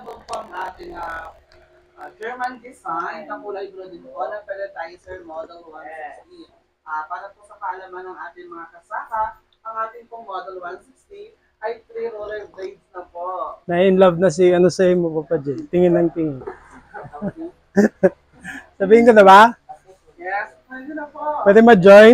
available po ang ating German design na kulay blue din po ng pelletizer model 160. Para po sa kaalaman ng ating mga kasaka, ang ating pong model 160 ay 3 roller blades na po. Na-in love na si ano sa'yo mo, Papa J. Tingin ng tingin. Sabihin ko na ba? Yes, pwede na po. Pwede ma-join?